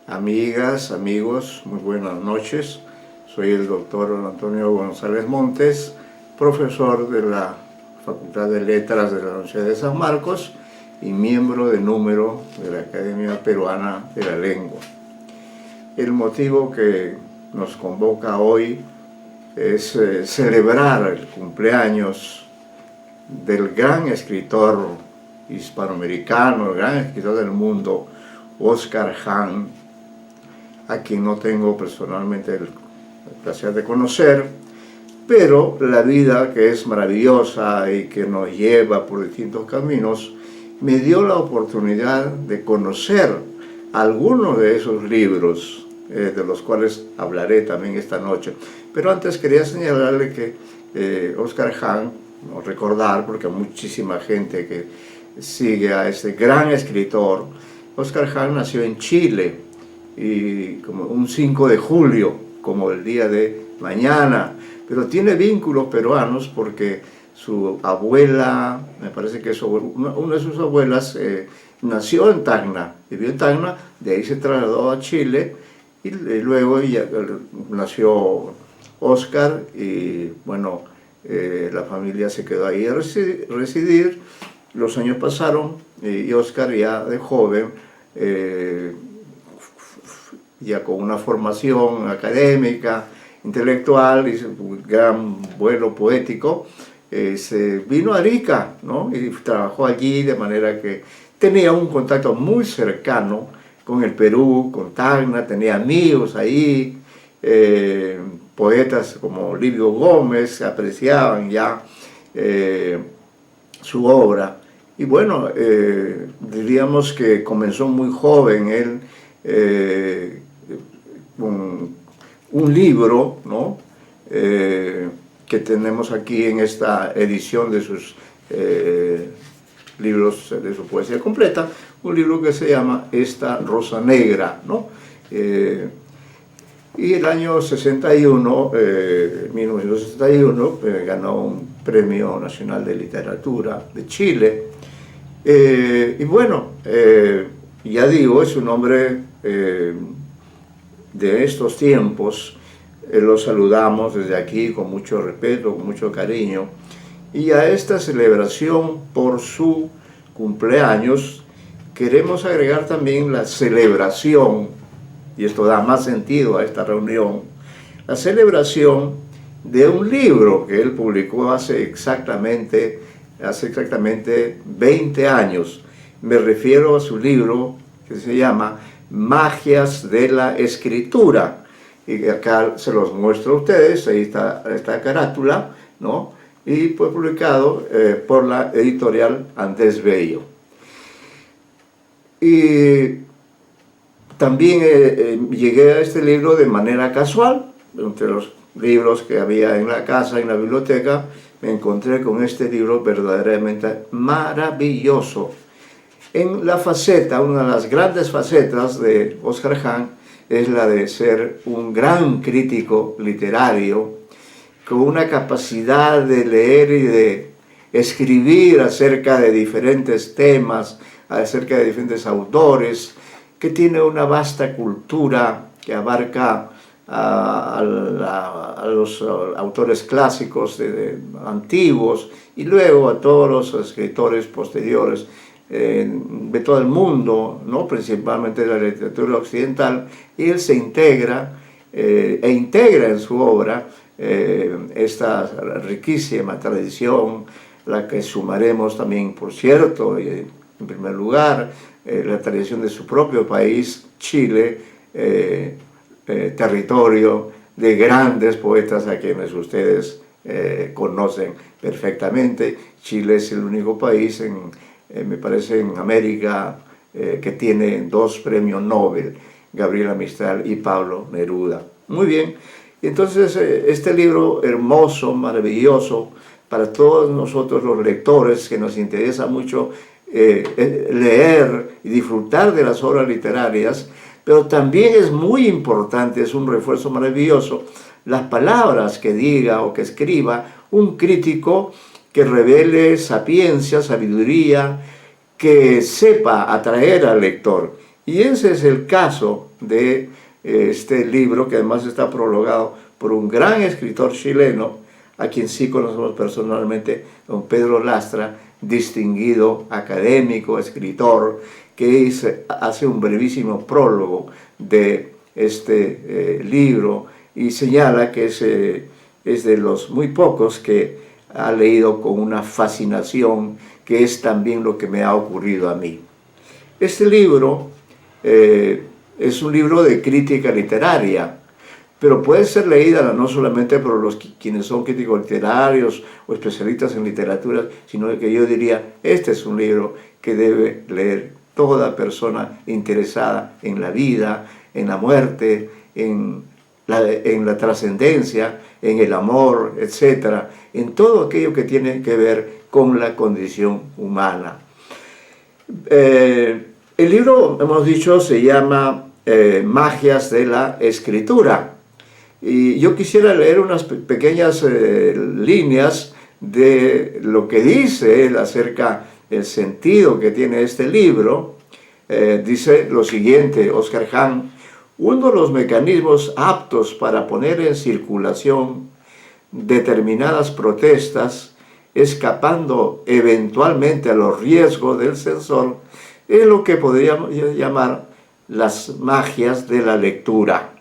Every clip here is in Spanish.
Amigas, amigos, muy buenas noches. Soy el doctor Antonio González Montes, profesor de la Facultad de Letras de la Universidad de San Marcos y miembro de número de la Academia Peruana de la Lengua. El motivo que nos convoca hoy es celebrar el cumpleaños del gran escritor hispanoamericano, el gran escritor del mundo, Óscar Hahn, a quien no tengo personalmente el placer de conocer, pero la vida, que es maravillosa y que nos lleva por distintos caminos, me dio la oportunidad de conocer algunos de esos libros, de los cuales hablaré también esta noche. Pero antes quería señalarle que Óscar Hahn, no recordar, porque hay muchísima gente que sigue a este gran escritor. Óscar Hahn nació en Chile, y como un 5 de julio, como el día de mañana, pero tiene vínculos peruanos porque su abuela, me parece que una de sus abuelas nació en Tacna, vivió en Tacna, de ahí se trasladó a Chile y luego nació Óscar y bueno, la familia se quedó ahí a residir. Los años pasaron y Óscar ya de joven, ya con una formación académica, intelectual y un gran vuelo poético, se vino a Arica, ¿no? Y trabajó allí de manera que tenía un contacto muy cercano con el Perú, con Tacna, tenía amigos ahí, poetas como Livio Gómez apreciaban ya su obra. Y bueno, diríamos que comenzó muy joven él, un libro, ¿no? Que tenemos aquí en esta edición de sus libros de su poesía completa, un libro que se llama Esta Rosa Negra, ¿no? Y el año 61, 1961, ganó un Premio Nacional de Literatura de Chile. Y bueno, ya digo, es un hombre de estos tiempos. Lo saludamos desde aquí con mucho respeto, con mucho cariño. Y a esta celebración por su cumpleaños queremos agregar también la celebración, y esto da más sentido a esta reunión, la celebración de un libro que él publicó hace exactamente 20 años. Me refiero a su libro que se llama Magias de la Escritura, y acá se los muestro a ustedes. Ahí está esta carátula, ¿no? Y fue publicado por la editorial Andrés Bello. Y también llegué a este libro de manera casual. Entre los libros que había en la casa, en la biblioteca, me encontré con este libro verdaderamente maravilloso. En la faceta, una de las grandes facetas de Óscar Hahn es la de ser un gran crítico literario, con una capacidad de leer y de escribir acerca de diferentes temas, acerca de diferentes autores, que tiene una vasta cultura que abarca a los autores clásicos antiguos y luego a todos los escritores posteriores de todo el mundo, ¿no? Principalmente de la literatura occidental, y él se integra integra en su obra esta riquísima tradición, la que sumaremos también, por cierto, en primer lugar, la tradición de su propio país, Chile, territorio de grandes poetas a quienes ustedes conocen perfectamente. Chile es el único país, me parece, en América que tiene 2 premios Nobel, Gabriela Mistral y Pablo Neruda. Muy bien, entonces este libro hermoso, maravilloso, para todos nosotros los lectores que nos interesa mucho leer y disfrutar de las obras literarias, pero también es muy importante, es un refuerzo maravilloso, las palabras que diga o que escriba un crítico que revele sapiencia, sabiduría, que sepa atraer al lector. Y ese es el caso de este libro, que además está prologado por un gran escritor chileno, a quien sí conocemos personalmente, don Pedro Lastra, distinguido académico, escritor, que hace un brevísimo prólogo de este libro y señala que es de los muy pocos que ha leído con una fascinación, que es también lo que me ha ocurrido a mí. Este libro es un libro de crítica literaria, pero puede ser leída no solamente por quienes son críticos literarios o especialistas en literatura, sino que yo diría, este es un libro que debe leer toda persona interesada en la vida, en la muerte, en la trascendencia, en el amor, etc., en todo aquello que tiene que ver con la condición humana. El libro, hemos dicho, se llama Magias de la Escritura. Y yo quisiera leer unas pequeñas líneas de lo que dice él acerca del sentido que tiene este libro. Dice lo siguiente, Oscar Hahn: uno de los mecanismos aptos para poner en circulación determinadas protestas, escapando eventualmente a los riesgos del censor, es lo que podríamos llamar las magias de la lectura.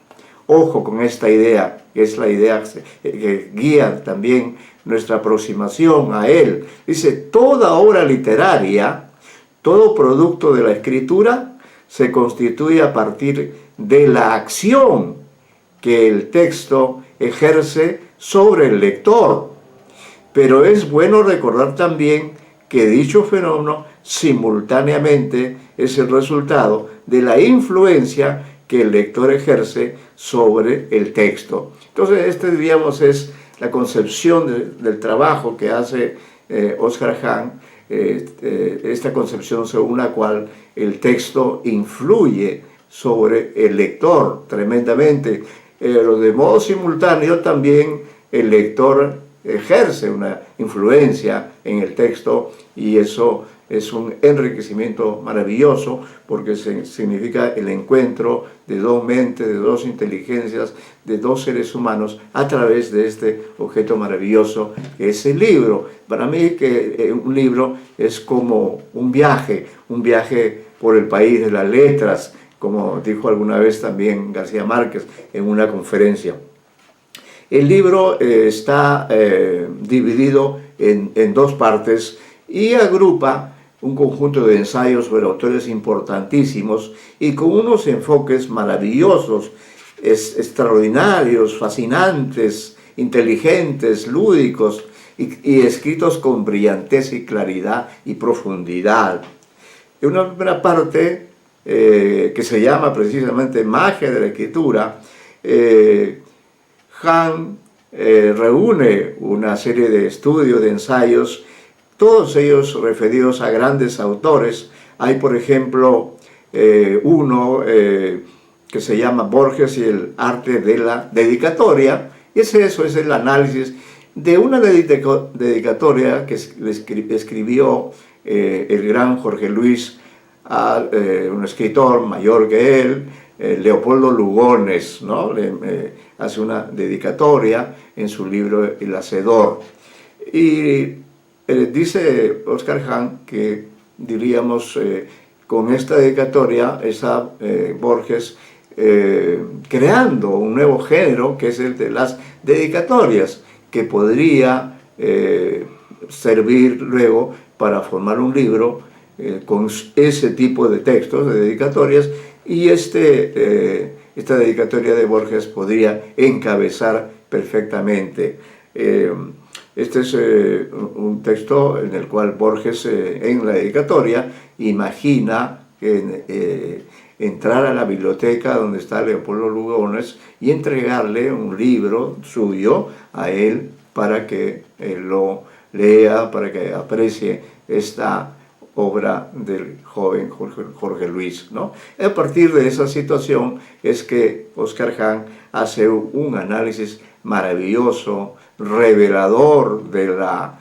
Ojo con esta idea, que es la idea que guía también nuestra aproximación a él. Dice, toda obra literaria, todo producto de la escritura, se constituye a partir de la acción que el texto ejerce sobre el lector. Pero es bueno recordar también que dicho fenómeno simultáneamente es el resultado de la influencia que el lector ejerce sobre el texto. Entonces, diríamos, es la concepción del trabajo que hace Oscar Hahn, esta concepción según la cual el texto influye sobre el lector tremendamente. Pero de modo simultáneo también el lector ejerce una influencia en el texto, y eso es un enriquecimiento maravilloso, porque significa el encuentro de dos mentes, de dos inteligencias, de dos seres humanos a través de este objeto maravilloso que es el libro. Para mí que un libro es como un viaje por el país de las letras, como dijo alguna vez también García Márquez en una conferencia. El libro está dividido en dos partes y agrupa un conjunto de ensayos sobre autores importantísimos y con unos enfoques maravillosos, extraordinarios, fascinantes, inteligentes, lúdicos y escritos con brillantez y claridad y profundidad. En una primera parte que se llama precisamente Magia de la Escritura, Hahn reúne una serie de estudios, de ensayos, todos ellos referidos a grandes autores. Hay, por ejemplo, uno que se llama Borges y el arte de la dedicatoria, y eso es el análisis de una dedicatoria que escribió el gran Jorge Luis a un escritor mayor que él, Leopoldo Lugones, ¿no? Hace una dedicatoria en su libro El Hacedor. Y dice Oscar Hahn que, diríamos, con esta dedicatoria está Borges creando un nuevo género, que es el de las dedicatorias, que podría servir luego para formar un libro con ese tipo de textos, de dedicatorias, y esta dedicatoria de Borges podría encabezar perfectamente. Este es un texto en el cual Borges, en la dedicatoria, imagina entrar a la biblioteca donde está Leopoldo Lugones y entregarle un libro suyo a él para que lo lea, para que aprecie esta obra del joven Jorge Luis, ¿no? A partir de esa situación es que Oscar Hahn hace un análisis maravilloso, revelador de la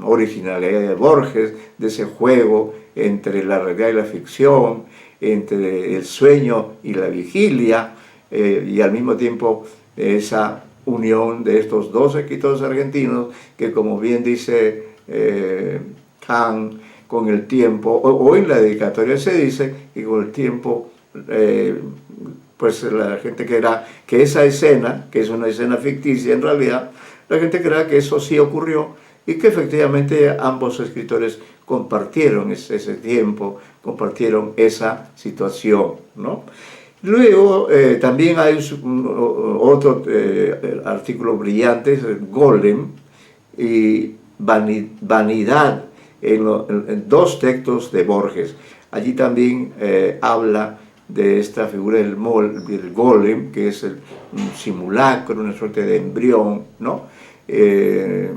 originalidad de Borges, de ese juego entre la realidad y la ficción, entre el sueño y la vigilia, y al mismo tiempo esa unión de estos dos escritores argentinos que, como bien dice Kahn, con el tiempo, o en la dedicatoria se dice que con el tiempo pues la gente creerá que esa escena, que es una escena ficticia en realidad, la gente creerá que eso sí ocurrió y que efectivamente ambos escritores compartieron ese tiempo, compartieron esa situación, ¿no? Luego también hay otro artículo brillante, Golem y Vanidad, en dos textos de Borges. Allí también habla de esta figura del golem, que es un simulacro, una suerte de embrión, ¿no? De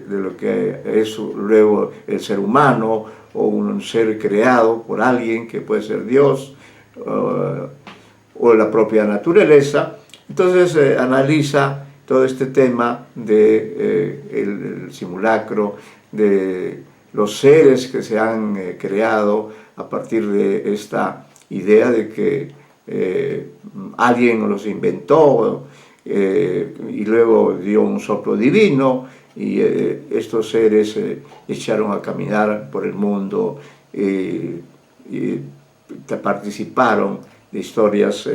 lo que es luego el ser humano, o un ser creado por alguien que puede ser Dios, o la propia naturaleza. Entonces analiza todo este tema de el simulacro, de los seres que se han creado a partir de esta idea de que alguien los inventó y luego dio un soplo divino, y estos seres echaron a caminar por el mundo y participaron de historias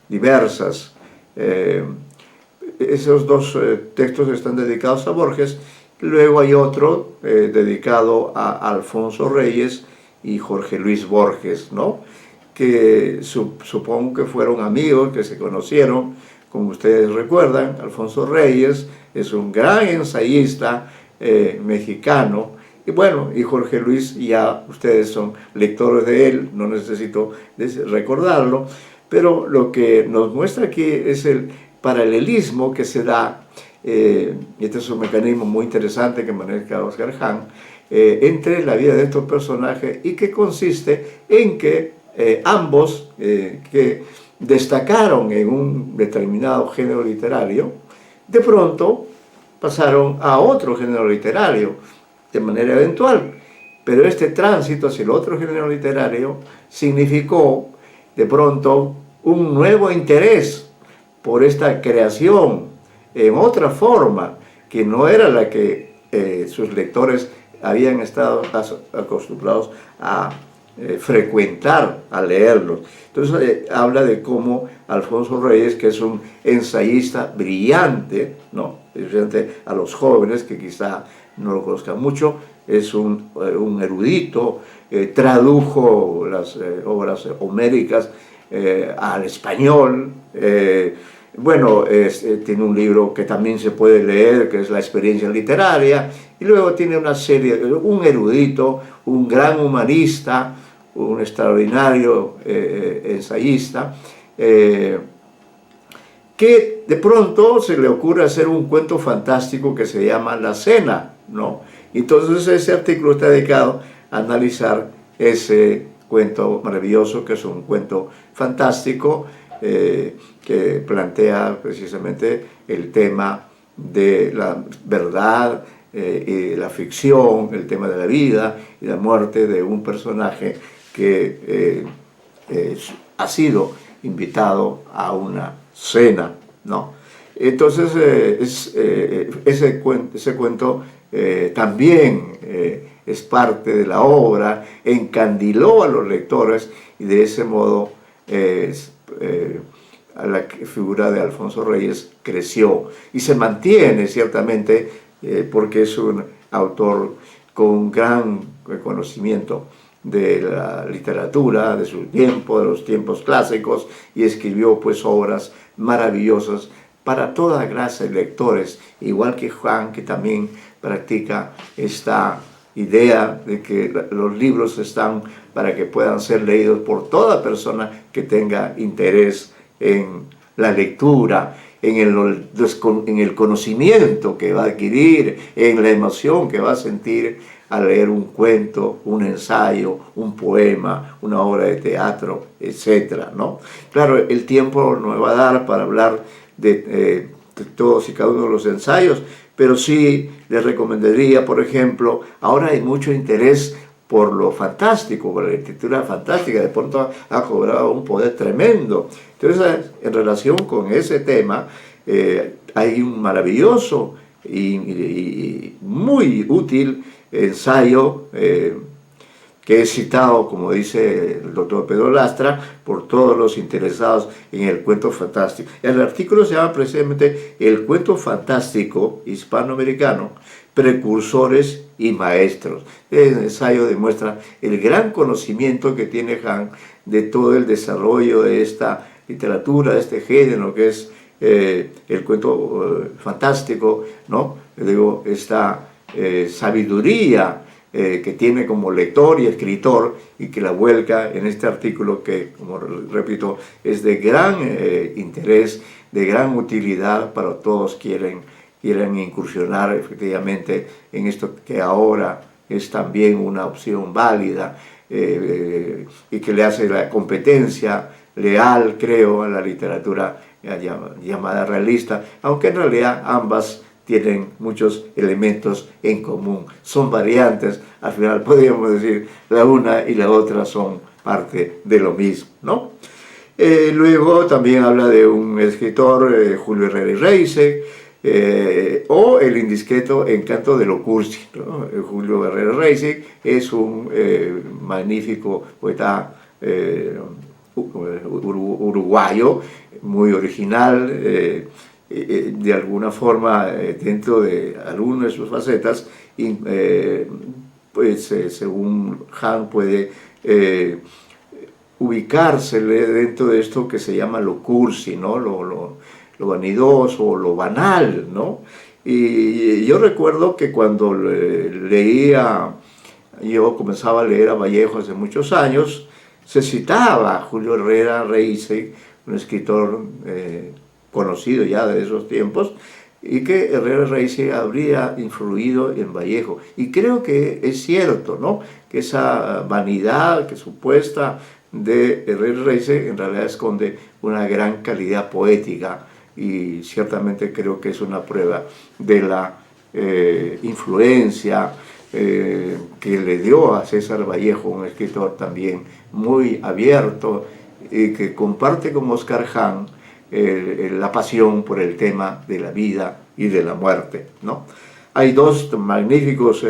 diversas. Esos dos textos están dedicados a Borges. Luego hay otro dedicado a Alfonso Reyes y Jorge Luis Borges, ¿no? Que supongo que fueron amigos, que se conocieron. Como ustedes recuerdan, Alfonso Reyes es un gran ensayista mexicano, y bueno, y Jorge Luis, ya ustedes son lectores de él, no necesito recordarlo, pero lo que nos muestra aquí es el paralelismo que se da, y este es un mecanismo muy interesante que maneja Oscar Hahn, entre la vida de estos personajes, y que consiste en que ambos que destacaron en un determinado género literario, de pronto pasaron a otro género literario de manera eventual, pero este tránsito hacia el otro género literario significó de pronto un nuevo interés por esta creación en otra forma que no era la que sus lectores habían estado acostumbrados a frecuentar, a leerlos. Entonces habla de cómo Alfonso Reyes, que es un ensayista brillante, ¿no? Especialmente a los jóvenes que quizá no lo conozcan mucho, es un erudito, tradujo las obras homéricas al español. Bueno, tiene un libro que también se puede leer, que es La experiencia literaria, y luego tiene una serie, un erudito, un gran humanista, un extraordinario ensayista, que de pronto se le ocurre hacer un cuento fantástico que se llama La Cena, ¿no? Entonces ese artículo está dedicado a analizar ese cuento maravilloso, que es un cuento fantástico, que plantea precisamente el tema de la verdad y la ficción, el tema de la vida y la muerte de un personaje que ha sido invitado a una cena, ¿no? Entonces ese cuento también es parte de la obra, encandiló a los lectores, y de ese modo la figura de Alfonso Reyes creció y se mantiene ciertamente, porque es un autor con gran conocimiento de la literatura, de su tiempo, de los tiempos clásicos, y escribió pues obras maravillosas para toda clase de lectores, igual que Juan, que también practica esta idea de que los libros están para que puedan ser leídos por toda persona que tenga interés en la lectura, en el conocimiento que va a adquirir, en la emoción que va a sentir al leer un cuento, un ensayo, un poema, una obra de teatro, etc., ¿no? Claro, el tiempo no me va a dar para hablar de todos y cada uno de los ensayos, pero sí les recomendaría, por ejemplo, ahora hay mucho interés por lo fantástico, por la literatura fantástica, de pronto ha cobrado un poder tremendo. Entonces, en relación con ese tema, hay un maravilloso y muy útil ensayo que es citado, como dice el doctor Pedro Lastra, por todos los interesados en el cuento fantástico. El artículo se llama precisamente El cuento fantástico hispanoamericano, precursores y maestros. El ensayo demuestra el gran conocimiento que tiene Han de todo el desarrollo de esta literatura, de este género que es el cuento fantástico, ¿no? Digo, esta sabiduría que tiene como lector y escritor y que la vuelca en este artículo que, como repito, es de gran interés, de gran utilidad para todos quieran incursionar efectivamente en esto que ahora es también una opción válida y que le hace la competencia leal, creo, a la literatura llamada realista, aunque en realidad ambas tienen muchos elementos en común, son variantes, al final podríamos decir la una y la otra son parte de lo mismo, ¿no? Luego también habla de un escritor, Julio Herrera y Reise, o el indiscreto encanto de lo cursi, ¿no? Julio Herrera y Reise es un magnífico poeta uruguayo, muy original, de alguna forma dentro de algunas de sus facetas, pues según Han puede ubicársele dentro de esto que se llama lo cursi, ¿no? Lo vanidoso, lo banal, ¿no? Y yo recuerdo que cuando yo comenzaba a leer a Vallejo hace muchos años, se citaba a Julio Herrera Reise, un escritor conocido ya de esos tiempos, y que Herrera Reise habría influido en Vallejo. Y creo que es cierto, ¿no? Que esa vanidad que supuesta de Herrera Reise en realidad esconde una gran calidad poética, y ciertamente creo que es una prueba de la influencia que le dio a César Vallejo, un escritor también muy abierto y que comparte con Oscar Han la pasión por el tema de la vida y de la muerte, ¿no? Hay dos magníficos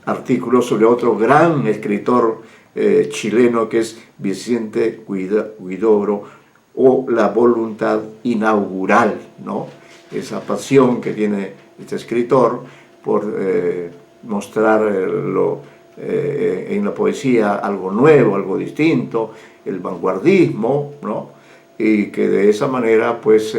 artículos sobre otro gran escritor chileno que es Vicente Huidobro, o La voluntad inaugural, ¿no? Esa pasión que tiene este escritor por mostrar en la poesía algo nuevo, algo distinto, el vanguardismo, ¿no? Y que de esa manera pues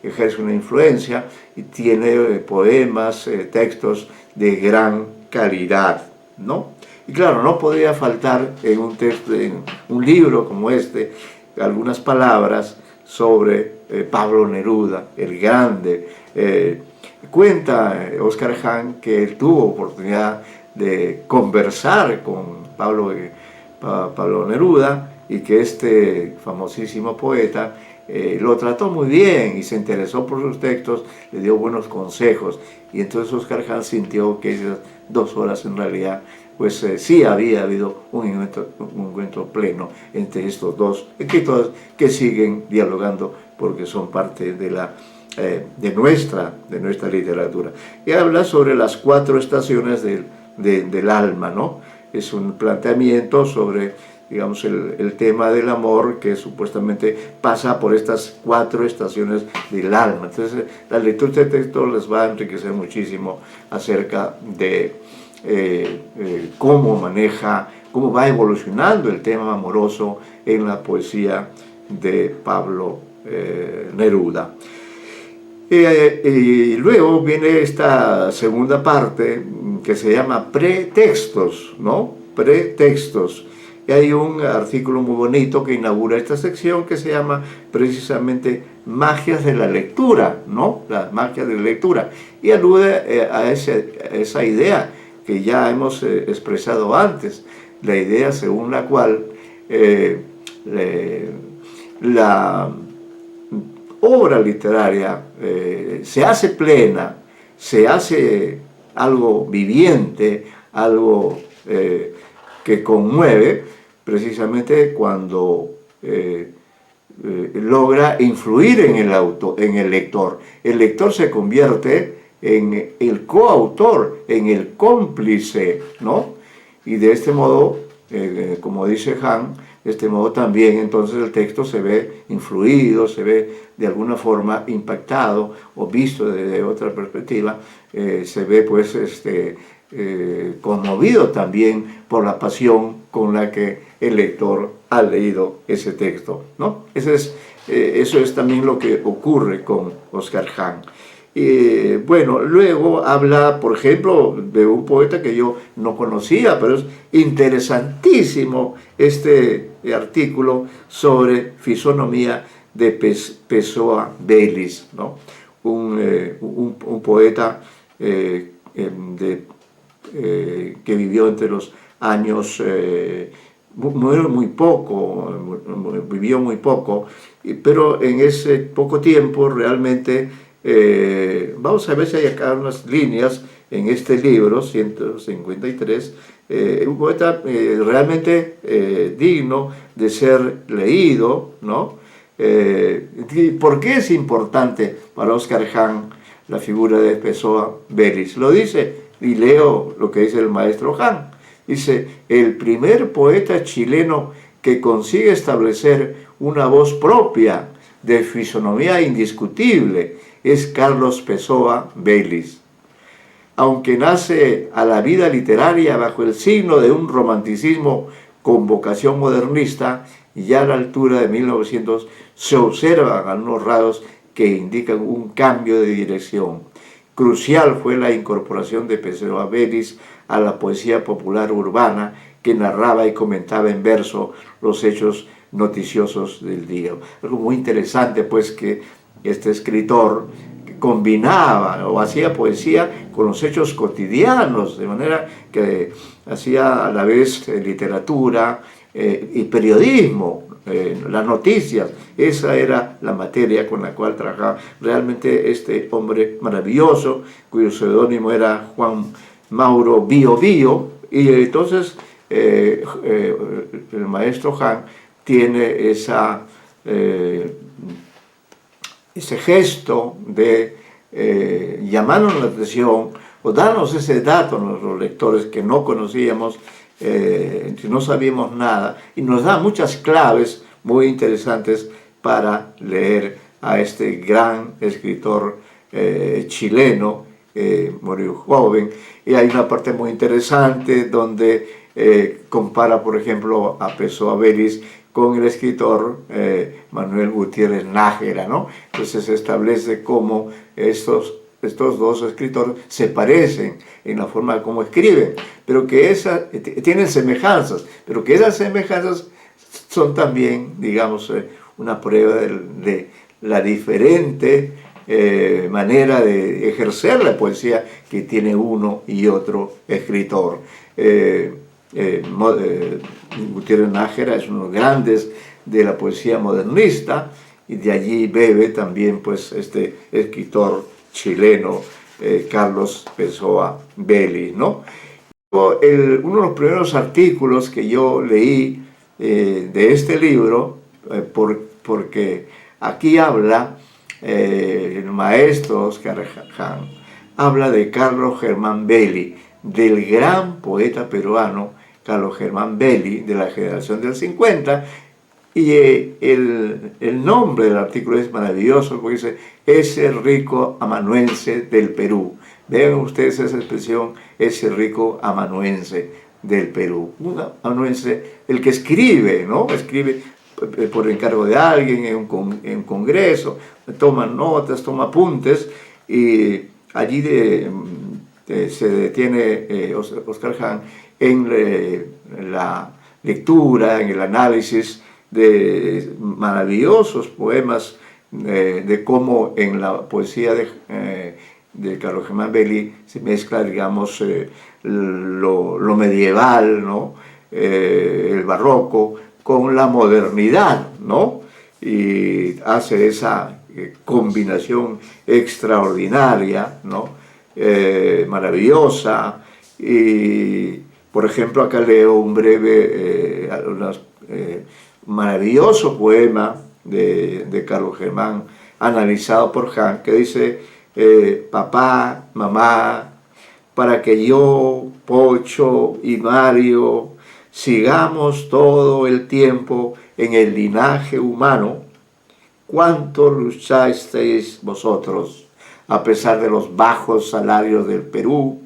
ejerce una influencia y tiene poemas, textos de gran calidad, ¿no? Y claro, no podría faltar en un texto, en un libro como este, algunas palabras sobre Pablo Neruda, el grande. Cuenta Oscar Han que él tuvo oportunidad de conversar con Pablo Neruda, y que este famosísimo poeta lo trató muy bien y se interesó por sus textos, le dio buenos consejos, y entonces Oscar Han sintió que esas 2 horas en realidad pues sí había habido un encuentro pleno entre estos dos escritores que siguen dialogando porque son parte de nuestra literatura. Y habla sobre las 4 estaciones del alma, ¿no? Es un planteamiento sobre, digamos, el tema del amor que supuestamente pasa por estas 4 estaciones del alma. Entonces, la lectura de este texto les va a enriquecer muchísimo acerca de cómo va evolucionando el tema amoroso en la poesía de Pablo Neruda. Y luego viene esta segunda parte que se llama pretextos, ¿no? Pretextos. Y hay un artículo muy bonito que inaugura esta sección que se llama precisamente Magias de la lectura, ¿no? Las magias de la lectura. Y alude a esa idea que ya hemos expresado antes, la idea según la cual la obra literaria se hace plena, se hace algo viviente, algo que conmueve precisamente cuando logra influir en el lector. El lector se convierte en el coautor, en el cómplice, ¿no? Y de este modo, como dice Han, de este modo también entonces el texto se ve influido, se ve de alguna forma impactado o visto desde otra perspectiva, se ve pues conmovido también por la pasión con la que el lector ha leído ese texto, ¿no? Eso es también lo que ocurre con Oscar Hahn. Bueno, luego habla, por ejemplo, de un poeta que yo no conocía, pero es interesantísimo este artículo sobre fisonomía de Pessoa Baylis, ¿no? Un poeta que vivió entre los años, vivió muy poco, pero en ese poco tiempo realmente, vamos a ver si hay acá unas líneas en este libro, 153, un poeta realmente digno de ser leído, ¿no? ¿Por qué es importante para Oscar Hahn la figura de Pessoa Baylis? Lo dice, y leo lo que dice el maestro Hahn. Dice, el primer poeta chileno que consigue establecer una voz propia de fisonomía indiscutible es Carlos Pessoa Baylis. Aunque nace a la vida literaria bajo el signo de un romanticismo con vocación modernista, ya a la altura de 1900 se observan algunos rasgos que indican un cambio de dirección. Crucial fue la incorporación de Pessoa Baylis a la poesía popular urbana que narraba y comentaba en verso los hechos noticiosos del día. Algo muy interesante pues que este escritor combinaba o hacía poesía con los hechos cotidianos, de manera que hacía a la vez literatura y periodismo, las noticias. Esa era la materia con la cual trabajaba realmente este hombre maravilloso, cuyo seudónimo era Juan Mauro Bio Bio, y entonces el maestro Hahn tiene ese gesto de llamarnos la atención o darnos ese dato a nuestros lectores que no conocíamos, que no sabíamos nada, y nos da muchas claves muy interesantes para leer a este gran escritor chileno, murió joven. Y hay una parte muy interesante donde compara, por ejemplo, a Pessoa Baylis con el escritor Manuel Gutiérrez Nájera, ¿no? Entonces se establece cómo estos dos escritores se parecen en la forma como escriben, pero que tienen semejanzas, pero que esas semejanzas son también, digamos, una prueba de la diferente manera de ejercer la poesía que tiene uno y otro escritor. Gutiérrez Nájera es uno de los grandes de la poesía modernista, y de allí bebe también pues este escritor chileno Carlos Pessoa Baylis, ¿no? Uno de los primeros artículos que yo leí de este libro, porque aquí habla el maestro Oscar Hahn, habla de Carlos Germán Belli, del gran poeta peruano Carlos Germán Belli, de la generación del 50, y el nombre del artículo es maravilloso porque dice, ese rico amanuense del Perú. Vean ustedes esa expresión, ese rico amanuense del Perú. Un amanuense, el que escribe, ¿no? Escribe por encargo de alguien en un congreso, toma notas, toma apuntes, y allí se detiene Oscar Hahn en la lectura, en el análisis de maravillosos poemas de cómo en la poesía de Carlos Germán Belli se mezcla, digamos, lo medieval, ¿no? El barroco, con la modernidad, ¿no? Y hace esa combinación extraordinaria, ¿no? Maravillosa, y Por ejemplo, acá leo un breve, maravilloso poema de Carlos Germán, analizado por Han, que dice, papá, mamá, para que yo, Pocho y Mario sigamos todo el tiempo en el linaje humano, ¿cuánto luchasteis vosotros, a pesar de los bajos salarios del Perú?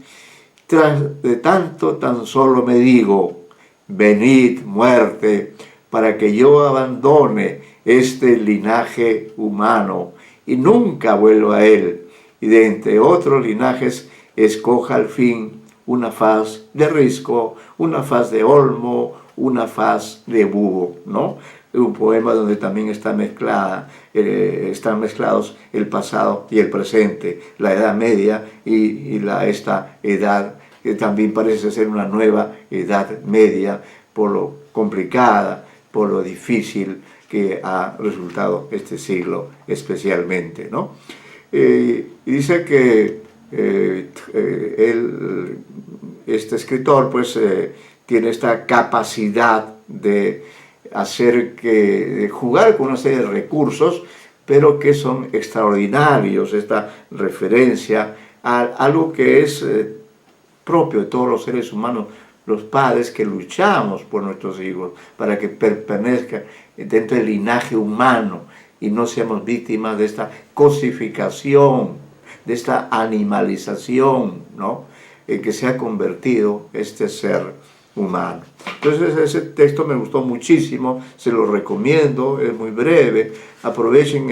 Tras de tanto, tan solo me digo, venid muerte, para que yo abandone este linaje humano y nunca vuelva a él, y de entre otros linajes escoja al fin una faz de risco, una faz de olmo, una faz de búho, ¿no? Un poema donde también están mezclados el pasado y el presente, la Edad Media y esta edad que también parece ser una nueva Edad Media por lo complicada, por lo difícil que ha resultado este siglo especialmente, ¿no? Y dice que este escritor pues tiene esta capacidad de de jugar con una serie de recursos, pero que son extraordinarios, esta referencia a algo que es propio de todos los seres humanos, los padres que luchamos por nuestros hijos, para que pertenezcan dentro del linaje humano y no seamos víctimas de esta cosificación, de esta animalización, ¿no? En que se ha convertido este ser humano. Entonces ese texto me gustó muchísimo, se lo recomiendo, es muy breve, aprovechen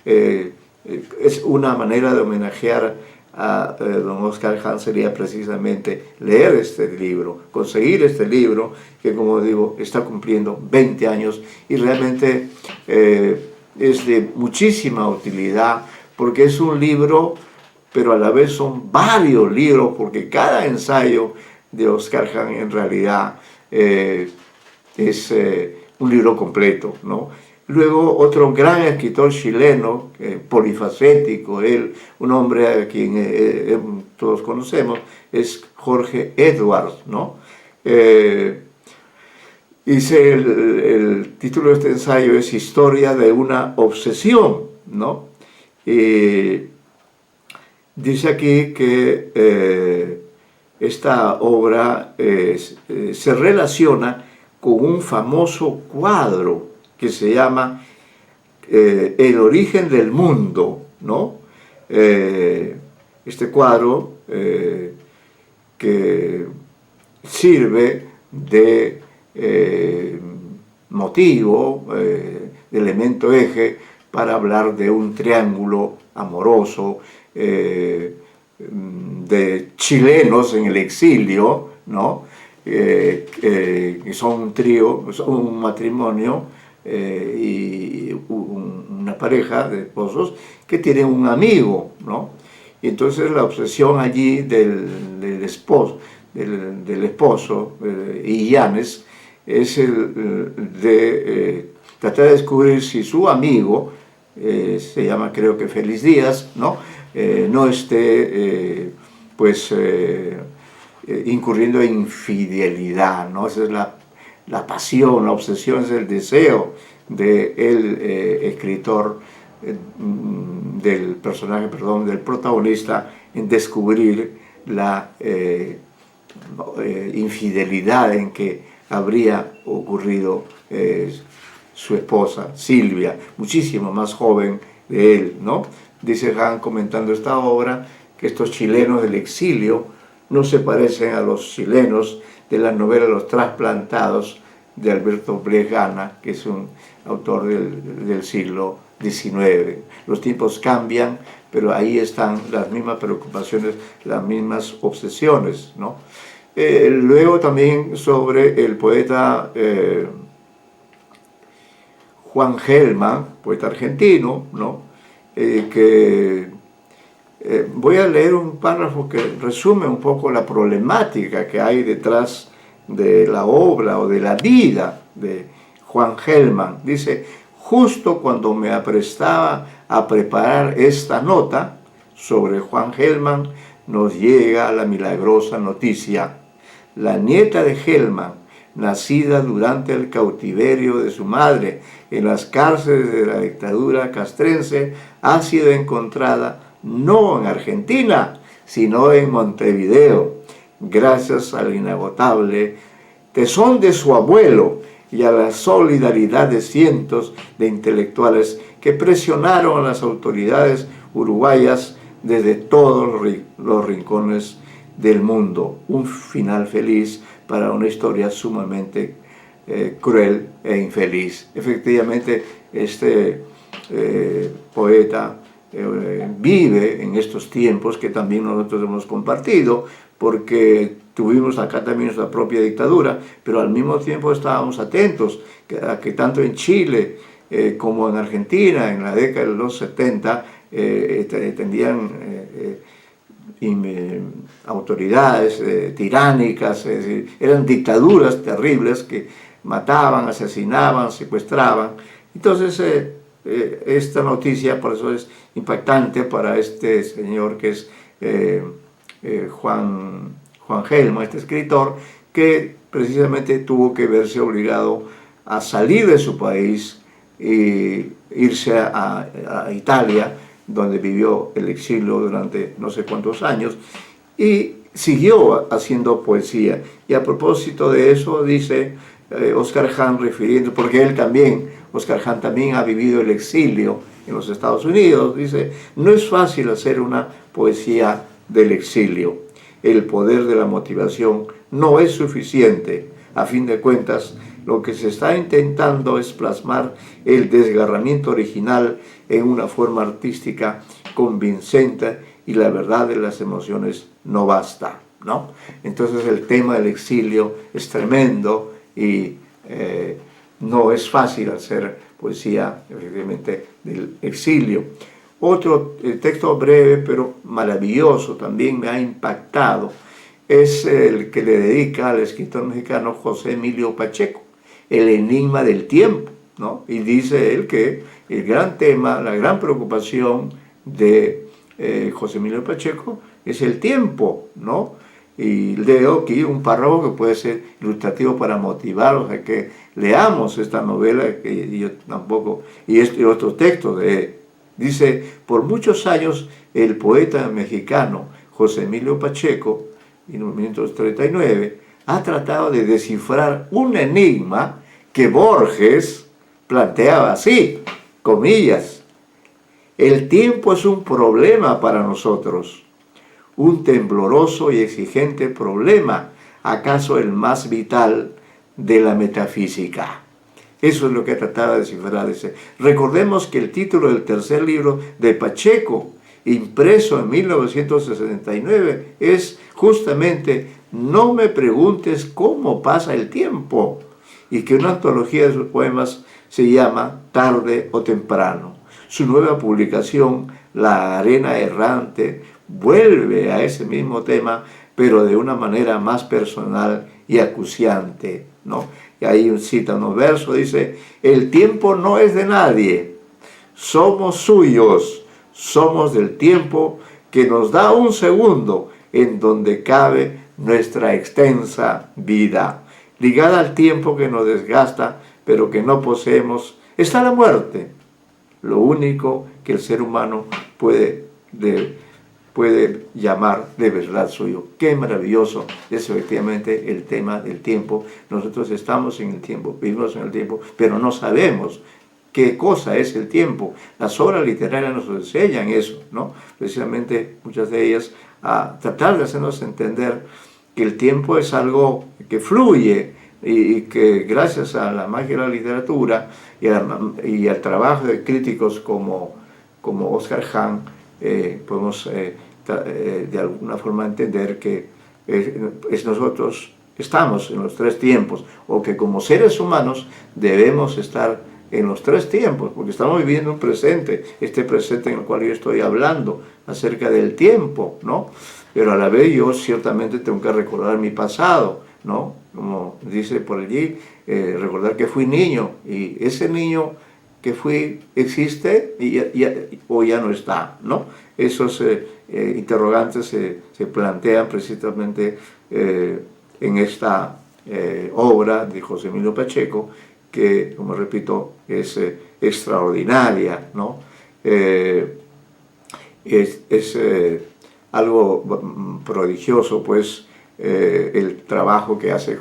es una manera de homenajear a don Oscar Hahn sería precisamente leer este libro, conseguir este libro que, como digo, está cumpliendo 20 años y realmente es de muchísima utilidad porque es un libro, pero a la vez son varios libros porque cada ensayo de Oscar Hahn en realidad es un libro completo, ¿no? Luego otro gran escritor chileno, polifacético, él, un hombre a quien todos conocemos, es Jorge Edwards, ¿no? Dice el título de este ensayo es Historia de una obsesión, ¿no? Dice aquí que esta obra se relaciona con un famoso cuadro que se llama El origen del mundo, ¿no? Este cuadro que sirve de motivo, de elemento eje para hablar de un triángulo amoroso de chilenos en el exilio, ¿no? Que son un trío, son un matrimonio y una pareja de esposos que tienen un amigo, ¿no? Y entonces la obsesión allí del esposo, Illanes, es el de tratar de descubrir si su amigo, se llama creo que Félix Díaz, ¿no? No esté incurriendo en infidelidad, ¿no? Esa es la pasión, la obsesión, es el deseo del escritor, del personaje, perdón, del protagonista en descubrir la infidelidad en que habría ocurrido su esposa, Silvia, muchísimo más joven de él, ¿no? Dice Hahn comentando esta obra que estos chilenos del exilio no se parecen a los chilenos de la novela Los Trasplantados de Alberto Bregana, que es un autor del siglo XIX. Los tiempos cambian, pero ahí están las mismas preocupaciones, las mismas obsesiones, ¿no? Luego también sobre el poeta Juan Gelman, poeta argentino, ¿no? Voy a leer un párrafo que resume un poco la problemática que hay detrás de la obra o de la vida de Juan Gelman. Dice, justo cuando me aprestaba a preparar esta nota sobre Juan Gelman, nos llega la milagrosa noticia la nieta de Hellman, nacida durante el cautiverio de su madre en las cárceles de la dictadura castrense, ha sido encontrada no en Argentina, sino en Montevideo, gracias al inagotable tesón de su abuelo y a la solidaridad de cientos de intelectuales que presionaron a las autoridades uruguayas desde todos los rincones del mundo. Un final feliz para una historia sumamente cruel e infeliz. Efectivamente, este poeta vive en estos tiempos que también nosotros hemos compartido, porque tuvimos acá también nuestra propia dictadura, pero al mismo tiempo estábamos atentos a que tanto en Chile como en Argentina, en la década de los 70, tendían autoridades tiránicas, es decir, eran dictaduras terribles que mataban, asesinaban, secuestraban. Entonces, esta noticia, por eso es impactante para este señor que es Juan Hellman, este escritor, que precisamente tuvo que verse obligado a salir de su país e irse a Italia, donde vivió el exilio durante no sé cuántos años, y siguió haciendo poesía. Y a propósito de eso dice Oscar Hahn, refiriendo, porque Oscar Hahn también ha vivido el exilio en los Estados Unidos, dice: no es fácil hacer una poesía del exilio. El poder de la motivación no es suficiente. A fin de cuentas, lo que se está intentando es plasmar el desgarramiento original en una forma artística convincente, y la verdad de las emociones no basta, ¿no? Entonces el tema del exilio es tremendo y no es fácil hacer poesía, efectivamente, del exilio. Otro texto breve pero maravilloso, también me ha impactado, es el que le dedica al escritor mexicano José Emilio Pacheco, El enigma del tiempo, ¿no? Y dice él que el gran tema, la gran preocupación de José Emilio Pacheco es el tiempo, ¿no? Y leo aquí un párrafo que puede ser ilustrativo para motivarlos a que leamos esta novela, que yo tampoco, y otros textos de él. Dice: por muchos años el poeta mexicano José Emilio Pacheco, en 1939, ha tratado de descifrar un enigma que Borges planteaba así, comillas: el tiempo es un problema para nosotros, un tembloroso y exigente problema, acaso el más vital de la metafísica. Eso es lo que trataba de descifrar. Recordemos que el título del tercer libro de Pacheco, impreso en 1969, es justamente No me preguntes cómo pasa el tiempo, y que una antología de sus poemas se llama Tarde o Temprano. Su nueva publicación, La arena errante, vuelve a ese mismo tema, pero de una manera más personal y acuciante, ¿no? Y ahí cita unos versos, dice: el tiempo no es de nadie, somos suyos, somos del tiempo que nos da un segundo en donde cabe nuestra extensa vida. Ligada al tiempo que nos desgasta, pero que no poseemos, está la muerte, lo único que el ser humano puede llamar de verdad suyo. Qué maravilloso es efectivamente el tema del tiempo. Nosotros estamos en el tiempo, vivimos en el tiempo, pero no sabemos qué cosa es el tiempo. Las obras literarias nos enseñan eso, ¿no? Precisamente muchas de ellas a tratar de hacernos entender que el tiempo es algo que fluye, y que gracias a la magia de la literatura y al trabajo de críticos como Oscar Hahn, podemos de alguna forma entender que nosotros estamos en los tres tiempos, o que como seres humanos debemos estar en los tres tiempos, porque estamos viviendo un presente, este presente en el cual yo estoy hablando acerca del tiempo, ¿no? Pero a la vez yo ciertamente tengo que recordar mi pasado, ¿no? Como dice por allí, recordar que fui niño, y ese niño que fui existe o ya no está, ¿no? Esos interrogantes se plantean precisamente en esta obra de José Emilio Pacheco, que, como repito, es extraordinaria, ¿no? Es algo prodigioso, pues, el trabajo que hace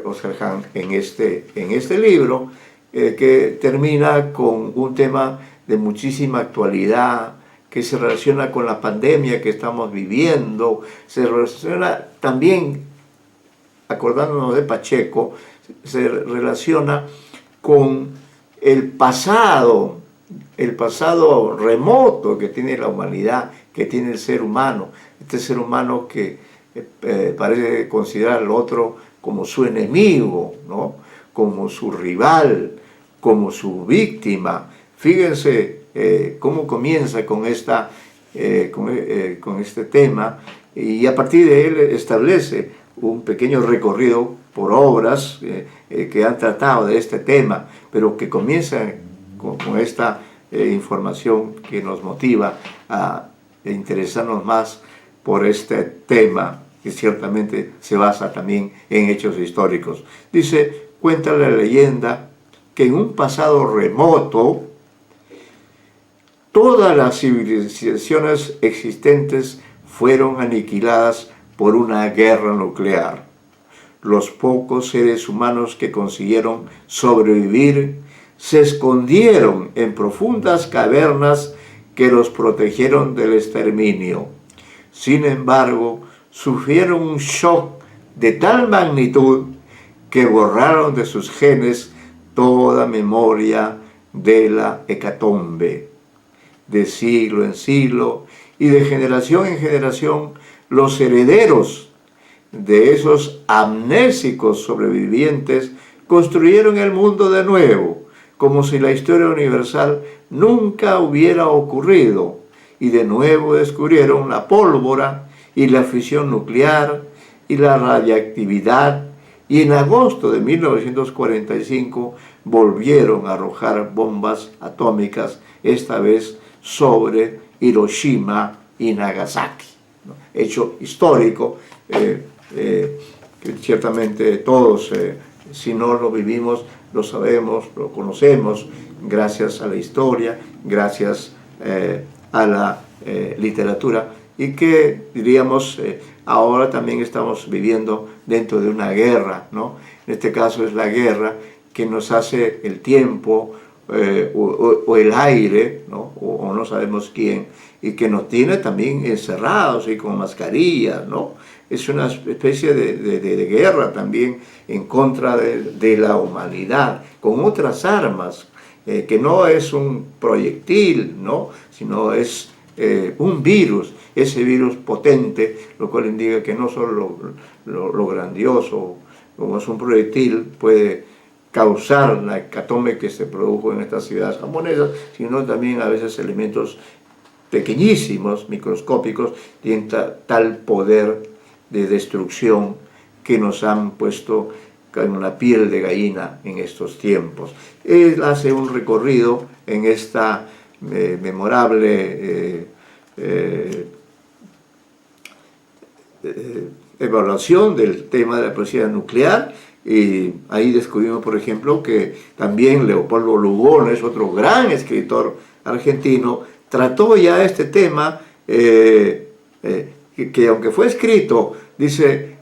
Oscar Hahn en este libro, que termina con un tema de muchísima actualidad, que se relaciona con la pandemia que estamos viviendo, se relaciona también, acordándonos de Pacheco, se relaciona con el pasado remoto que tiene la humanidad, que tiene el ser humano, este ser humano que parece considerar al otro como su enemigo, ¿no? Como su rival, como su víctima. Fíjense cómo comienza con este tema, y a partir de él establece un pequeño recorrido por obras que han tratado de este tema, pero que comienzan con esta información que nos motiva a interesarnos más por este tema, que ciertamente se basa también en hechos históricos. Dice, cuenta la leyenda que en un pasado remoto, todas las civilizaciones existentes fueron aniquiladas por una guerra nuclear. Los pocos seres humanos que consiguieron sobrevivir se escondieron en profundas cavernas que los protegieron del exterminio. Sin embargo, sufrieron un shock de tal magnitud que borraron de sus genes toda memoria de la hecatombe. De siglo en siglo y de generación en generación, los herederos de esos amnésicos sobrevivientes construyeron el mundo de nuevo, como si la historia universal nunca hubiera ocurrido, y de nuevo descubrieron la pólvora y la fisión nuclear y la radiactividad, y en agosto de 1945 volvieron a arrojar bombas atómicas, esta vez sobre Hiroshima y Nagasaki. Hecho histórico, que ciertamente todos, si no lo vivimos, lo sabemos, lo conocemos, gracias a la historia, gracias a la literatura, y que, diríamos, ahora también estamos viviendo dentro de una guerra, ¿no? En este caso es la guerra que nos hace el tiempo o el aire, ¿no? O no sabemos quién, y que nos tiene también encerrados y con mascarillas, ¿no? Es una especie de guerra también en contra de la humanidad, con otras armas, que no es un proyectil, ¿no? Sino es un virus, ese virus potente, lo cual indica que no solo lo grandioso, como es un proyectil, puede causar la hecatombe que se produjo en estas ciudades japonesas, sino también a veces elementos pequeñísimos, microscópicos, tienen tal poder de destrucción que nos han puesto en una piel de gallina en estos tiempos. Él hace un recorrido en esta memorable evaluación del tema de la poesía nuclear, y ahí descubrimos, por ejemplo, que también Leopoldo Lugones, otro gran escritor argentino, trató ya este tema, que aunque fue escrito, dice,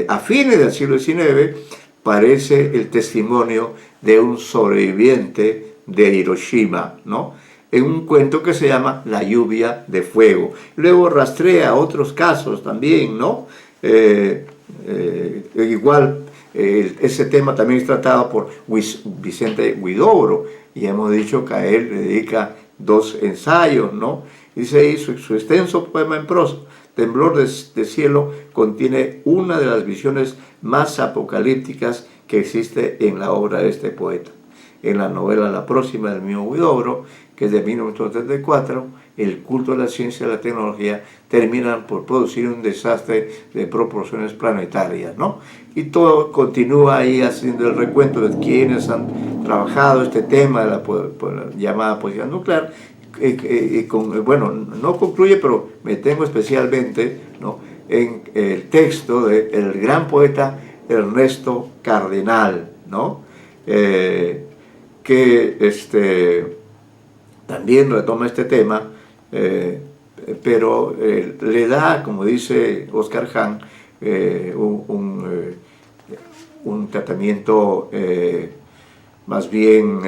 a fines del siglo XIX, parece el testimonio de un sobreviviente de Hiroshima, ¿no? En un cuento que se llama La lluvia de fuego. Luego rastrea otros casos también, ¿no? Igual, ese tema también es tratado por Vicente Huidobro, y hemos dicho que a él le dedica 2 ensayos, ¿no? Dice ahí su extenso poema en prosa, Temblor de cielo, contiene una de las visiones más apocalípticas que existe en la obra de este poeta. En la novela La próxima del mismo Huidobro, que es de 1934, el culto a la ciencia y la tecnología terminan por producir un desastre de proporciones planetarias, ¿no? Y todo continúa ahí haciendo el recuento de quienes han trabajado este tema de la llamada poesía nuclear, bueno, no concluye, pero me tengo especialmente, ¿no?, en el texto del gran poeta Ernesto Cardenal, ¿no? Que también retoma este tema, pero le da, como dice Oscar Hahn, un tratamiento más bien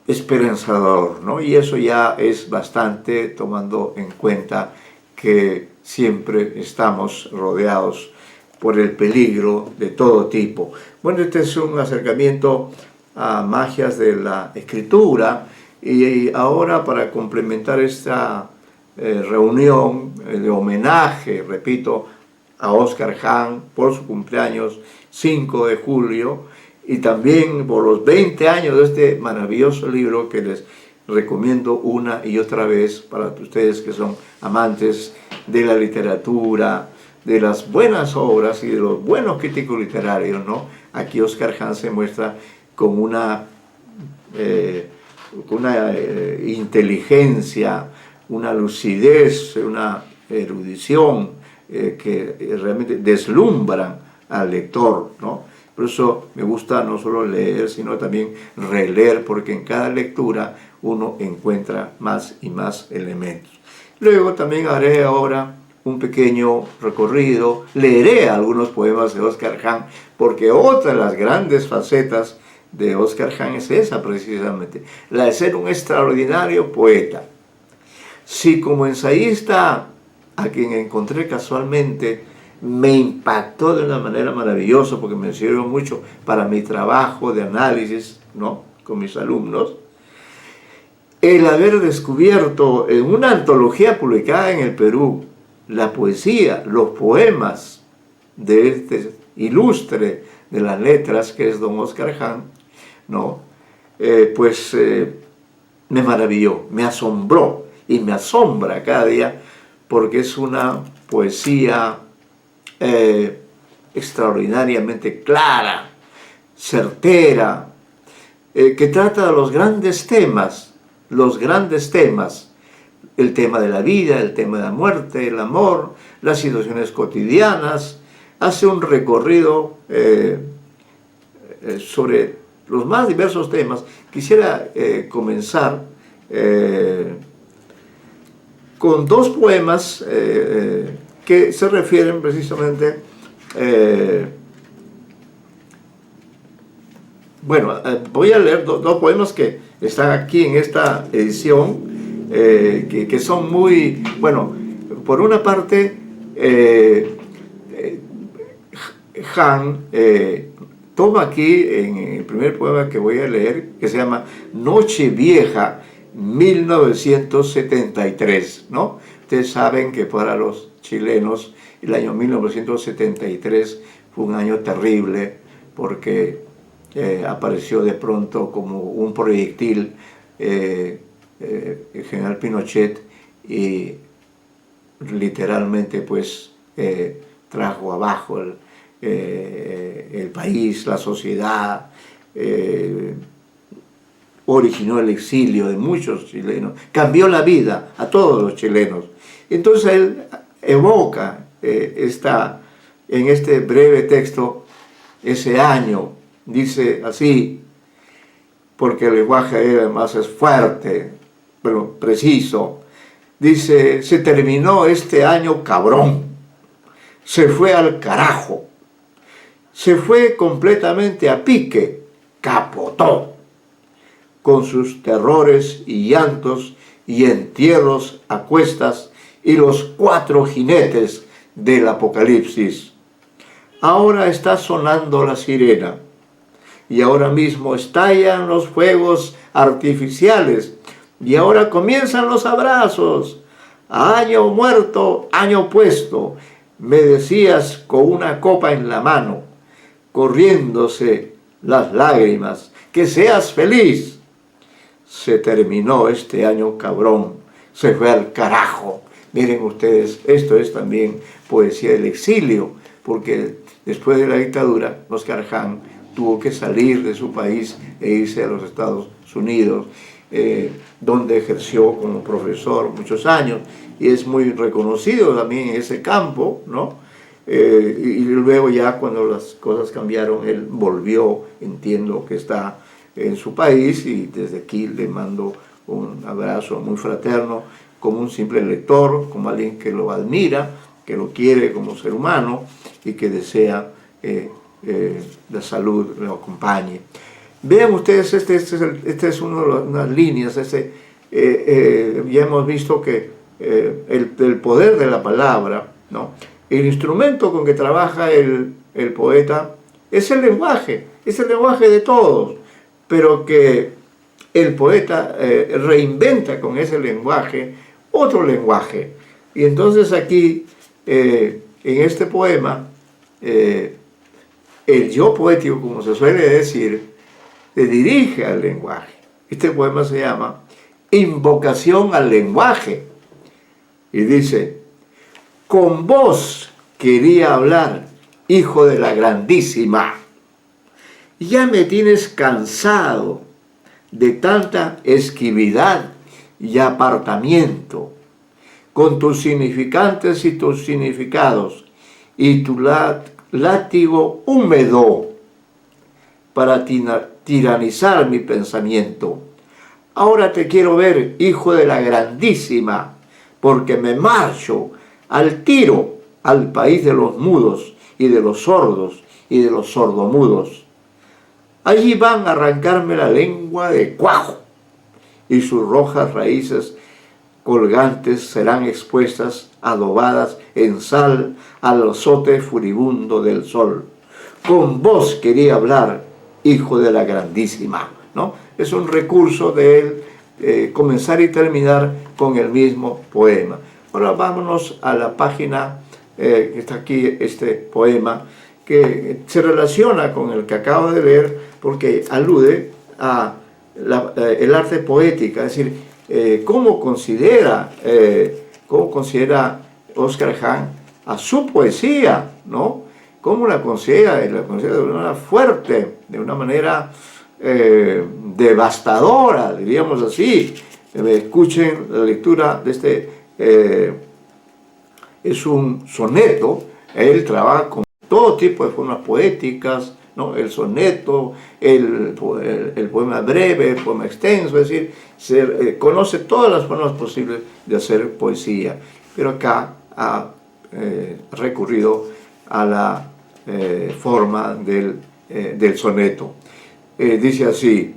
esperanzador, ¿no? Y eso ya es bastante, tomando en cuenta que siempre estamos rodeados por el peligro de todo tipo. Bueno, este es un acercamiento a magias de la escritura, y ahora, para complementar esta reunión de homenaje, repito, a Oscar Hahn por su cumpleaños 5 de julio, y también por los 20 años de este maravilloso libro que les recomiendo una y otra vez para ustedes que son amantes de la literatura, de las buenas obras y de los buenos críticos literarios, ¿no? Aquí Oscar Hahn se muestra con una inteligencia, una lucidez, una erudición que realmente deslumbran al lector, ¿no? Por eso me gusta no solo leer, sino también releer, porque en cada lectura uno encuentra más y más elementos. Luego también haré ahora un pequeño recorrido, leeré algunos poemas de Oscar Hahn, porque otra de las grandes facetas de Oscar Hahn es esa precisamente, la de ser un extraordinario poeta. Si como ensayista, a quien encontré casualmente, me impactó de una manera maravillosa, porque me sirvió mucho para mi trabajo de análisis, ¿no?, con mis alumnos, el haber descubierto en una antología publicada en el Perú la poesía, los poemas de este ilustre de las letras, que es don Oscar Hahn, ¿no? Me maravilló, me asombró y me asombra cada día, porque es una poesía extraordinariamente clara, certera, que trata de los grandes temas, el tema de la vida, el tema de la muerte, el amor, las situaciones cotidianas. Hace un recorrido sobre los más diversos temas. Quisiera comenzar con dos poemas que se refieren precisamente, voy a leer dos poemas que están aquí en esta edición, que son muy, bueno, por una parte, Hahn toma aquí en el primer poema que voy a leer, que se llama Noche Vieja, 1973, ¿no? Ustedes saben que para los chilenos el año 1973 fue un año terrible, porque apareció de pronto como un proyectil el general Pinochet, y literalmente pues trajo abajo el país, la sociedad, originó el exilio de muchos chilenos, cambió la vida a todos los chilenos. Entonces él evoca en este breve texto ese año, dice así, porque el lenguaje además es fuerte, pero preciso. Dice: se terminó este año cabrón, se fue al carajo, se fue completamente a pique, capotó, con sus terrores y llantos y entierros a cuestas y los 4 jinetes del apocalipsis. Ahora está sonando la sirena, y ahora mismo estallan los fuegos artificiales, y ahora comienzan los abrazos. Año muerto, año puesto, me decías con una copa en la mano, corriéndose las lágrimas, que seas feliz. Se terminó este año cabrón, se fue al carajo. Miren ustedes, esto es también poesía del exilio, porque después de la dictadura, Oscar Hahn tuvo que salir de su país e irse a los Estados Unidos. donde ejerció como profesor muchos años y es muy reconocido también en ese campo, ¿no? Y luego ya cuando las cosas cambiaron, él volvió, entiendo que está en su país, y desde aquí le mando un abrazo muy fraterno, como un simple lector, como alguien que lo admira, que lo quiere como ser humano y que desea la salud lo acompañe. Vean ustedes, este es unas líneas, ya hemos visto que el poder de la palabra, ¿no? El instrumento con que trabaja el poeta es el lenguaje de todos, pero que el poeta reinventa con ese lenguaje otro lenguaje. Y entonces aquí, en este poema, el yo poético, como se suele decir, se dirige al lenguaje. Este poema se llama Invocación al lenguaje. Y dice: con vos quería hablar, hijo de la grandísima. Ya me tienes cansado de tanta esquividad y apartamiento, con tus significantes y tus significados, y tu látigo húmedo para tiranizar mi pensamiento. Ahora te quiero ver, hijo de la grandísima, porque me marcho al tiro al país de los mudos y de los sordos y de los sordomudos. Allí van a arrancarme la lengua de cuajo, y sus rojas raíces colgantes serán expuestas, adobadas en sal, al azote furibundo del sol. Con vos quería hablar, hijo de la grandísima, ¿no? Es un recurso de él comenzar y terminar con el mismo poema. Ahora vámonos a la página que está aquí, este poema, que se relaciona con el que acabo de leer porque alude a el arte poética, es decir, cómo considera Óscar Ján a su poesía, ¿no? Cómo la considera de una manera fuerte, de una manera devastadora, diríamos así. Escuchen la lectura de este, es un soneto. Él trabaja con todo tipo de formas poéticas, ¿no? El soneto, el poema breve, el poema extenso, es decir, conoce todas las formas posibles de hacer poesía, pero acá ha recurrido a la forma del soneto. Dice así: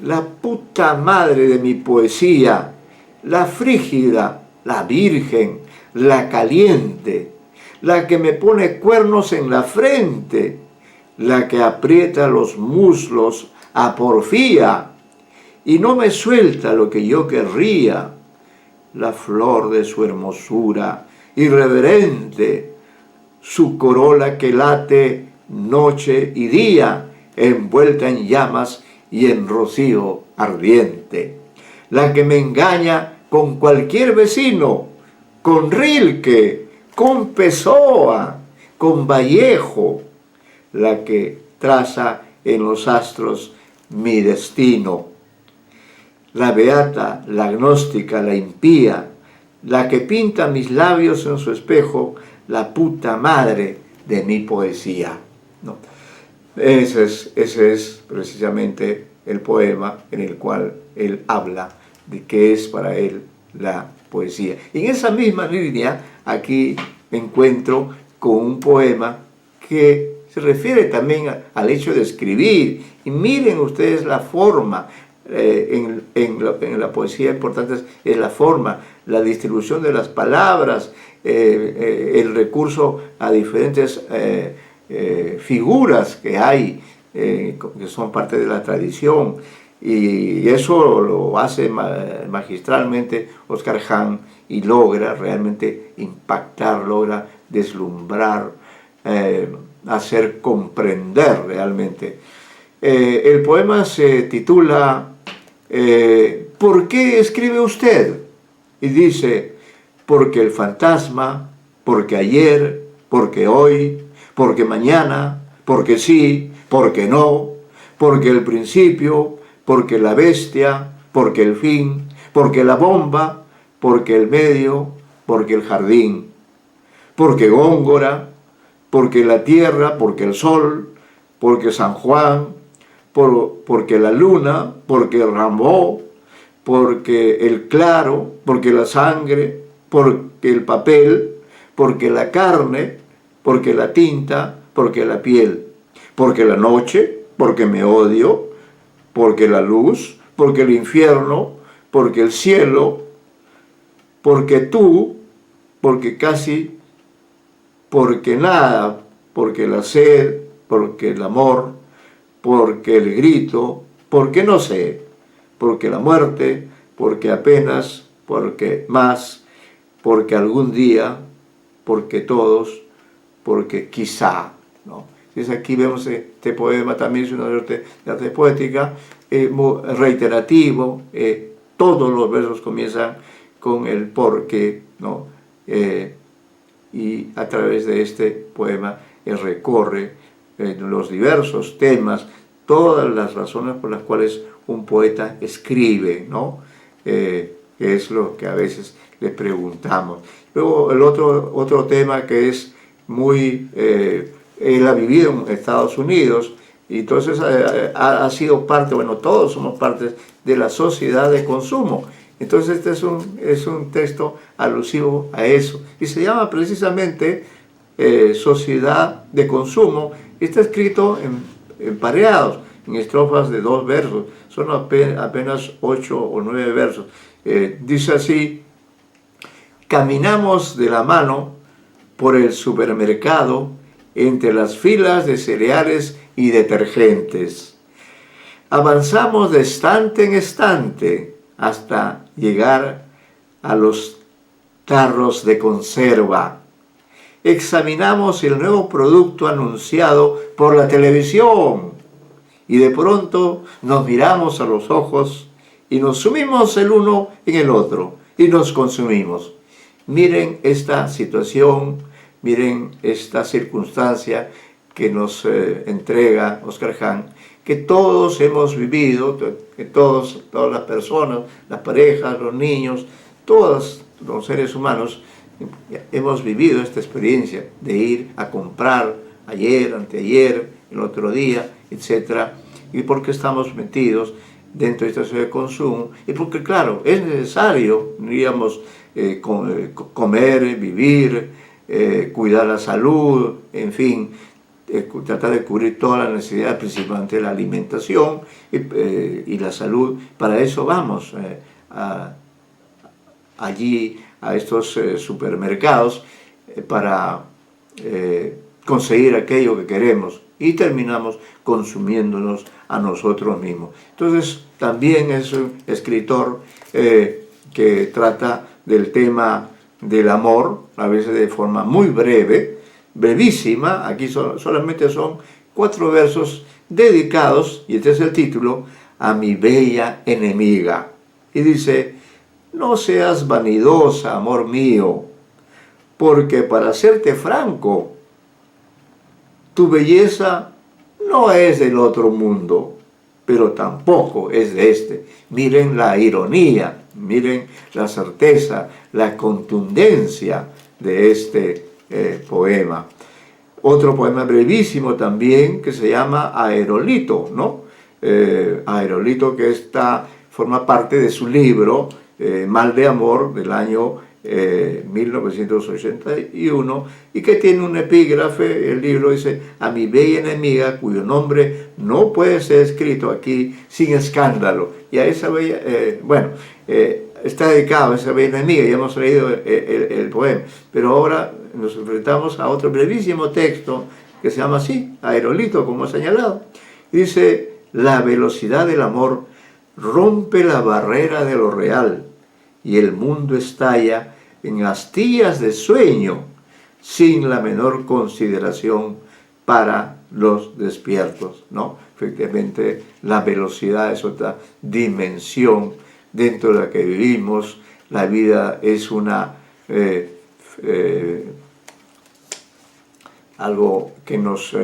la puta madre de mi poesía, la frígida, la virgen, la caliente, la que me pone cuernos en la frente, la que aprieta los muslos a porfía y no me suelta lo que yo querría, la flor de su hermosura irreverente, su corola que late noche y día, envuelta en llamas y en rocío ardiente, la que me engaña con cualquier vecino, con Rilke, con Pessoa, con Vallejo, la que traza en los astros mi destino, la beata, la gnóstica, la impía, la que pinta mis labios en su espejo, la puta madre de mi poesía, ¿no? Ese es precisamente el poema en el cual él habla de qué es para él la poesía. Y en esa misma línea, aquí me encuentro con un poema que se refiere también al hecho de escribir. Y miren ustedes la forma. En la poesía importante es la forma, la distribución de las palabras, el recurso a diferentes figuras que hay, que son parte de la tradición, y eso lo hace magistralmente Óscar Ján y logra realmente impactar, logra deslumbrar, hacer comprender realmente. El poema se titula ¿por qué escribe usted? Y dice: porque el fantasma, porque ayer, porque hoy, porque mañana, porque sí, porque no, porque el principio, porque la bestia, porque el fin, porque la bomba, porque el medio, porque el jardín, porque Góngora, porque la tierra, porque el sol, porque San Juan, porque la luna, porque Rambo, porque el claro, porque la sangre, porque el papel, porque la carne, porque la tinta, porque la piel, porque la noche, porque me odio, porque la luz, porque el infierno, porque el cielo, porque tú, porque casi, porque nada, porque la sed, porque el amor, porque el grito, porque no sé, porque la muerte, porque apenas, porque más, porque algún día, porque todos, porque quizá, ¿no? Entonces aquí vemos este poema también es una suerte de arte poética, muy reiterativo, todos los versos comienzan con el porque, ¿no? Y a través de este poema recorre los diversos temas, todas las razones por las cuales un poeta escribe, ¿no? Que es lo que a veces le preguntamos. Luego el otro tema que es muy... él ha vivido en Estados Unidos y entonces ha sido parte, bueno, todos somos parte de la sociedad de consumo. Entonces este es un texto alusivo a eso. Y se llama precisamente Sociedad de Consumo. Está escrito en pareados, en estrofas de 2 versos. Son apenas 8 o 9 versos. Dice así: caminamos de la mano por el supermercado entre las filas de cereales y detergentes. Avanzamos de estante en estante hasta llegar a los tarros de conserva. Examinamos el nuevo producto anunciado por la televisión y de pronto nos miramos a los ojos y nos sumimos el uno en el otro y nos consumimos. Miren esta situación, miren esta circunstancia que nos entrega Oscar Hahn, que todos hemos vivido, que todas las personas, las parejas, los niños, todos los seres humanos hemos vivido esta experiencia de ir a comprar ayer, anteayer, el otro día, etc. Y porque estamos metidos dentro de esta sociedad de consumo y porque, claro, es necesario, digamos, comer, vivir, cuidar la salud, en fin, tratar de cubrir todas las necesidades, principalmente la alimentación y la salud. Para eso vamos allí a estos supermercados para conseguir aquello que queremos y terminamos consumiéndonos a nosotros mismos. Entonces también es un escritor que trata del tema del amor, a veces de forma muy breve, brevísima. Aquí solamente son 4 versos dedicados, y este es el título, a mi bella enemiga. Y dice: no seas vanidosa, amor mío, porque para serte franco, tu belleza no es del otro mundo, pero tampoco es de este. Miren la ironía, miren la certeza, la contundencia de este poema. Otro poema brevísimo también que se llama Aerolito, ¿no? Aerolito, que forma parte de su libro Mal de Amor, del año 1981, y que tiene un epígrafe. El libro dice: a mi bella enemiga, cuyo nombre no puede ser escrito aquí sin escándalo. Y a esa bella, está dedicado a esa bella enemiga. Ya hemos leído el poema, pero ahora nos enfrentamos a otro brevísimo texto que se llama así, Aerolito, como he señalado. Y dice: la velocidad del amor rompe la barrera de lo real y el mundo estalla en astillas de sueño sin la menor consideración para los despiertos, ¿no? Efectivamente, la velocidad es otra dimensión dentro de la que vivimos. La vida es algo que nos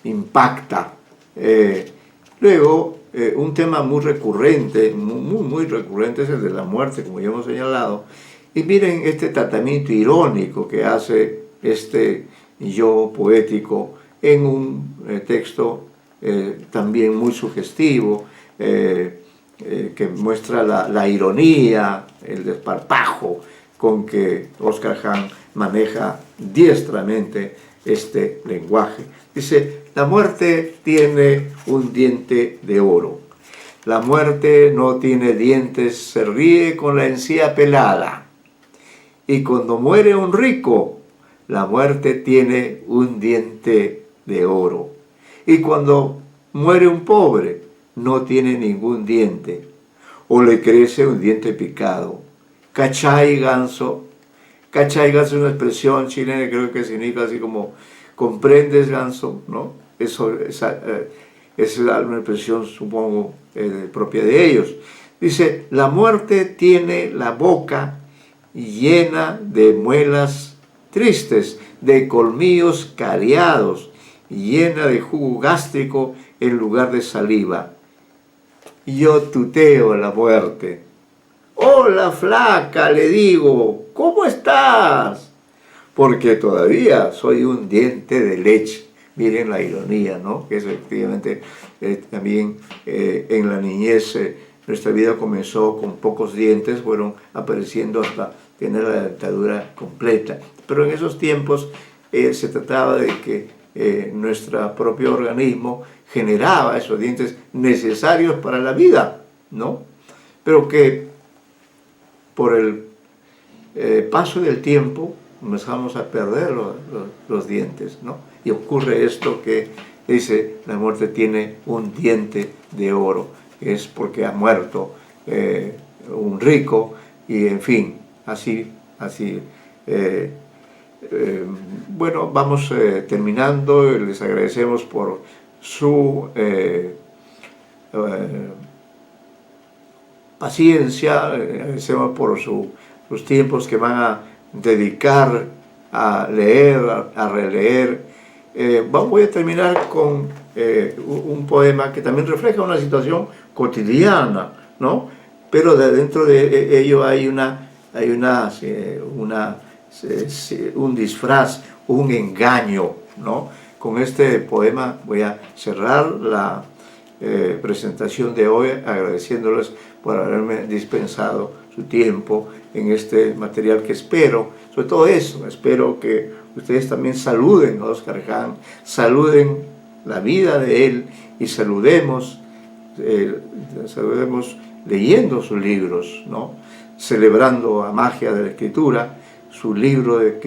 impacta. Luego un tema muy recurrente, muy recurrente es el de la muerte, como ya hemos señalado. Y miren este tratamiento irónico que hace este yo poético en un texto también muy sugestivo, que muestra la ironía, el desparpajo con que Oscar Hahn maneja diestramente este lenguaje. Dice, la muerte tiene un diente de oro. La muerte no tiene dientes, se ríe con la encía pelada. Y cuando muere un rico, la muerte tiene un diente de oro. Y cuando muere un pobre, no tiene ningún diente, o le crece un diente picado. ¿Cachai, ganso? ¿Cachai, ganso? Es una expresión chilena, creo que significa así como, ¿comprendes, ganso? ¿No? Esa es una expresión, supongo, propia de ellos. Dice, la muerte tiene la boca llena de muelas tristes, de colmillos cariados, llena de jugo gástrico en lugar de saliva. Yo tuteo a la muerte. Hola, flaca, le digo, ¿cómo estás? Porque todavía soy un diente de leche. Miren la ironía, ¿no? Que eso efectivamente también en la niñez nuestra vida comenzó con pocos dientes, fueron apareciendo hasta tener la dentadura completa. Pero en esos tiempos se trataba de que nuestro propio organismo generaba esos dientes necesarios para la vida, ¿no? Pero que por el paso del tiempo comenzamos a perder los dientes, ¿no? Y ocurre esto que dice, la muerte tiene un diente de oro, es porque ha muerto un rico, y en fin, así. Bueno, vamos terminando, les agradecemos por su paciencia, agradecemos por sus tiempos que van a dedicar a leer, a releer. Voy a terminar con un poema que también refleja una situación cotidiana, ¿no? Pero dentro de ello hay un disfraz, un engaño, ¿no? Con este poema voy a cerrar la presentación de hoy, agradeciéndoles por haberme dispensado su tiempo en este material que espero, sobre todo eso, espero que ustedes también saluden a Oscar Hahn, saluden la vida de él y saludemos leyendo sus libros, ¿no? Celebrando a Magia de la Escritura, su libro de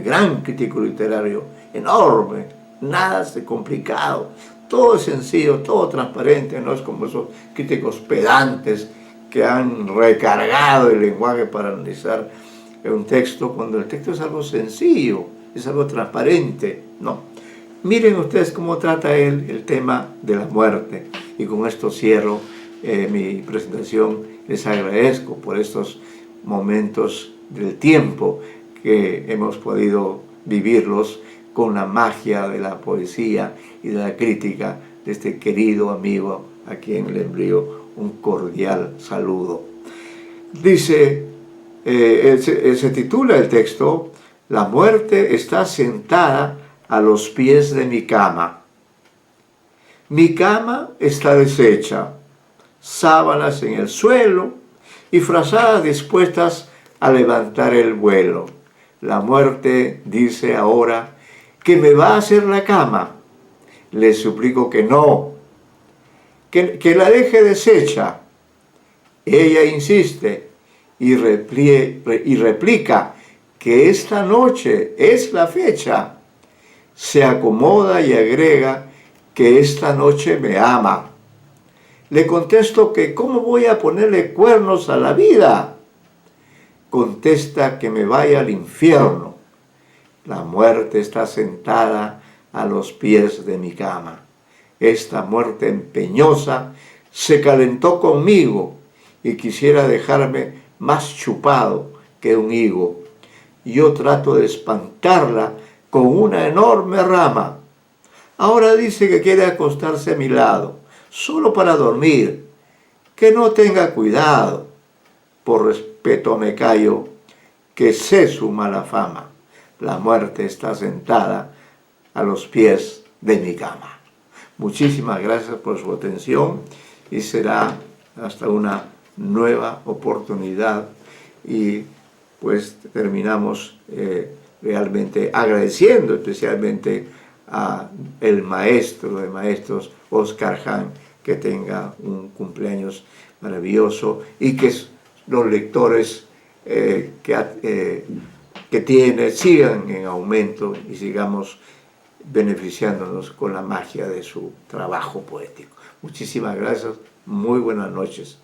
gran crítico literario, enorme, nada de complicado, todo es sencillo, todo transparente, no es como esos críticos pedantes que han recargado el lenguaje para analizar un texto, cuando el texto es algo sencillo, es algo transparente, ¿no? Miren ustedes cómo trata él el tema de la muerte, y con esto cierro mi presentación. Les agradezco por estos momentos del tiempo que hemos podido vivirlos con la magia de la poesía y de la crítica de este querido amigo a quien le envío un cordial saludo. Dice, se titula el texto, La muerte está sentada a los pies de mi cama. Mi cama está deshecha, sábanas en el suelo y frazadas dispuestas a levantar el vuelo. La muerte dice ahora que me va a hacer la cama. Le suplico que no, que la deje deshecha. Ella insiste y replica que esta noche es la fecha. Se acomoda y agrega que esta noche me ama. Le contesto que ¿cómo voy a ponerle cuernos a la vida? Contesta que me vaya al infierno. La muerte está sentada a los pies de mi cama. Esta muerte empeñosa se calentó conmigo y quisiera dejarme más chupado que un higo. Yo trato de espantarla con una enorme rama. Ahora dice que quiere acostarse a mi lado. solo para dormir, que no tenga cuidado, por respeto me callo, que sé su mala fama, la muerte está sentada a los pies de mi cama. Muchísimas gracias por su atención y será hasta una nueva oportunidad, y pues terminamos realmente agradeciendo especialmente a el maestro de maestros, Oscar Hahn, que tenga un cumpleaños maravilloso y que los lectores que tiene sigan en aumento y sigamos beneficiándonos con la magia de su trabajo poético. Muchísimas gracias, muy buenas noches.